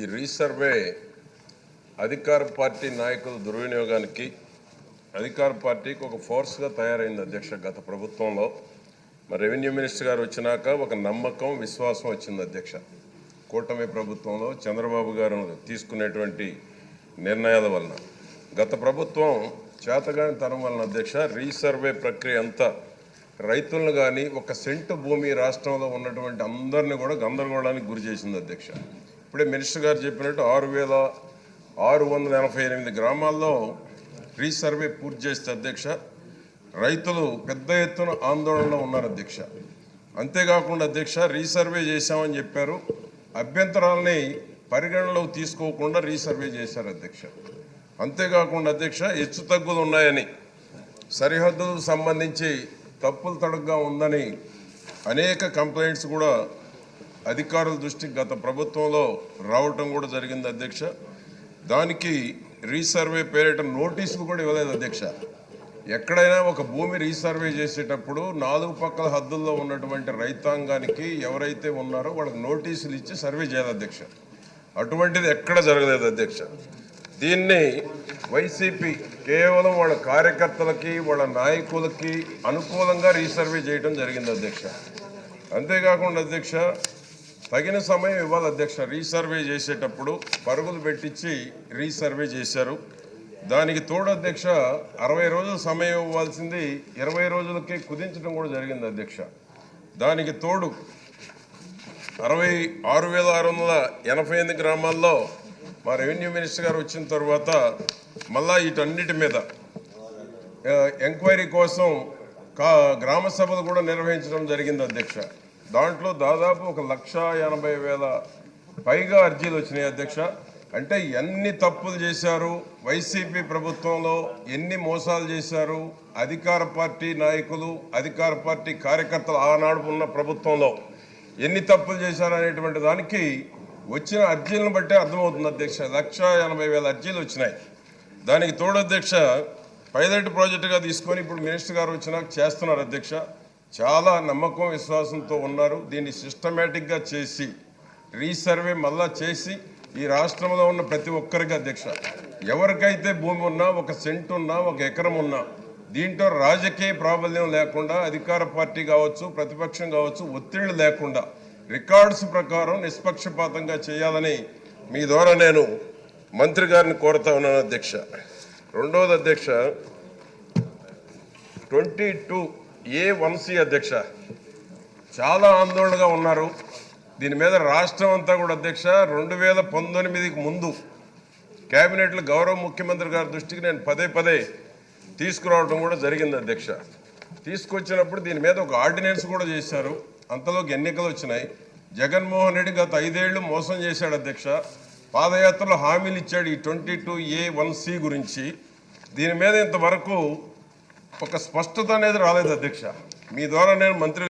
ఈ రీసర్వే అధికార పార్టీ నాయకుల దుర్వినియోగానికి అధికార పార్టీకి ఒక ఫోర్స్గా తయారైంది అధ్యక్ష. గత ప్రభుత్వంలో మరి రెవెన్యూ మినిస్టర్ గారు వచ్చినాక ఒక నమ్మకం విశ్వాసం వచ్చింది అధ్యక్ష. కూటమి ప్రభుత్వంలో చంద్రబాబు గారు తీసుకునేటువంటి నిర్ణయాల వలన గత ప్రభుత్వం చేతగాని తరం వలన అధ్యక్ష రీసర్వే ప్రక్రియ అంతా రైతులను కానీ ఒక సెంటు భూమి రాష్ట్రంలో ఉన్నటువంటి అందరినీ కూడా గందరగోళానికి గురి చేసింది అధ్యక్ష. ఇప్పుడే మినిస్టర్ గారు చెప్పినట్టు 6,688 గ్రామాల్లో రీసర్వే పూర్తి చేస్తే అధ్యక్ష రైతులు పెద్ద ఎత్తున ఆందోళనలో ఉన్నారు అధ్యక్ష. అంతేకాకుండా అధ్యక్ష రీసర్వే చేశామని చెప్పారు, అభ్యంతరాలని పరిగణలోకి తీసుకోకుండా రీసర్వే చేశారు అధ్యక్ష. అంతేకాకుండా అధ్యక్ష హెచ్చు తగ్గులు ఉన్నాయని, సరిహద్దులకు సంబంధించి తప్పులు తడుగ్గా ఉందని అనేక కంప్లైంట్స్ కూడా అధికారుల దృష్టికి గత ప్రభుత్వంలో రావటం కూడా జరిగింది అధ్యక్ష. దానికి రీసర్వే పేరిట నోటీసులు కూడా ఇవ్వలేదు అధ్యక్ష. ఎక్కడైనా ఒక భూమి రీసర్వే చేసేటప్పుడు 4 పక్కల హద్దుల్లో ఉన్నటువంటి రైతాంగానికి ఎవరైతే ఉన్నారో వాళ్ళకి నోటీసులు ఇచ్చి సర్వే చేయాలి అధ్యక్ష. అటువంటిది ఎక్కడ జరగలేదు అధ్యక్ష. దీన్ని వైసీపీ కేవలం వాళ్ళ కార్యకర్తలకి వాళ్ళ నాయకులకి అనుకూలంగా రీసర్వే చేయడం జరిగింది అధ్యక్ష. అంతేకాకుండా అధ్యక్ష తగిన సమయం ఇవ్వాలి అధ్యక్ష. రీసర్వే చేసేటప్పుడు పరుగులు పెట్టించి రీసర్వే చేశారు. దానికి తోడు అధ్యక్ష 60 రోజుల సమయం ఇవ్వాల్సింది 20 రోజులకే కుదించడం కూడా జరిగింది అధ్యక్ష. దానికి తోడు 6,688 గ్రామాల్లో మా రెవెన్యూ మినిస్టర్ గారు వచ్చిన తర్వాత మళ్ళా వీటన్నిటి మీద ఎంక్వైరీ కోసం గ్రామ సభలు కూడా నిర్వహించడం జరిగింది అధ్యక్ష. దాంట్లో దాదాపు 1,80,000 పైగా అర్జీలు వచ్చినాయి అధ్యక్ష. అంటే ఎన్ని తప్పులు చేశారు వైసీపీ ప్రభుత్వంలో, ఎన్ని మోసాలు చేశారు అధికార పార్టీ నాయకులు, అధికార పార్టీ కార్యకర్తలు ఆనాడు ఉన్న ప్రభుత్వంలో ఎన్ని తప్పులు చేశారు అనేటువంటి దానికి వచ్చిన అర్జీలను బట్టే అర్థమవుతుంది అధ్యక్ష. 1,80,000 అర్జీలు వచ్చినాయి. దానికి తోడు అధ్యక్ష పైలట్ ప్రాజెక్టుగా తీసుకొని ఇప్పుడు మినిస్టర్ గారు వచ్చినాక చేస్తున్నారు అధ్యక్ష. చాలా నమ్మకం విశ్వాసంతో ఉన్నారు. దీన్ని సిస్టమేటిక్గా చేసి రీసర్వే మళ్ళా చేసి ఈ రాష్ట్రంలో ఉన్న ప్రతి ఒక్కరికి అధ్యక్ష ఎవరికైతే భూమి ఉన్నా, 1 సెంటు ఉన్నా, 1 ఎకరం ఉన్నా, దీంట్లో రాజకీయ ప్రాబల్యం లేకుండా అధికార పార్టీ కావచ్చు, ప్రతిపక్షం కావచ్చు, ఒత్తిళ్లు లేకుండా రికార్డ్స్ ప్రకారం నిష్పక్షపాతంగా చేయాలని మీ ద్వారా నేను మంత్రి గారిని కోరుతా ఉన్నాను అధ్యక్ష. రెండవది అధ్యక్ష 22A1C అధ్యక్ష చాలా ఆందోళనగా ఉన్నారు. దీని మీద రాష్ట్రం అంతా కూడా అధ్యక్ష 2019కి ముందు కేబినెట్లో గౌరవ ముఖ్యమంత్రి గారి దృష్టికి నేను పదే తీసుకురావడం కూడా జరిగింది అధ్యక్ష. తీసుకొచ్చినప్పుడు దీని మీద ఒక ఆర్డినెన్స్ కూడా చేశారు. అంతలోకి ఎన్నికలు వచ్చినాయి. జగన్మోహన్ రెడ్డి గత 5 ఏళ్ళు మోసం చేశాడు అధ్యక్ష. పాదయాత్రలో హామీలు ఇచ్చాడు ఈ 22A1C గురించి. దీని మీద ఇంతవరకు ఒక స్పష్టత అనేది రాలేదు అధ్యక్ష. మీ ద్వారా నేను మంత్రి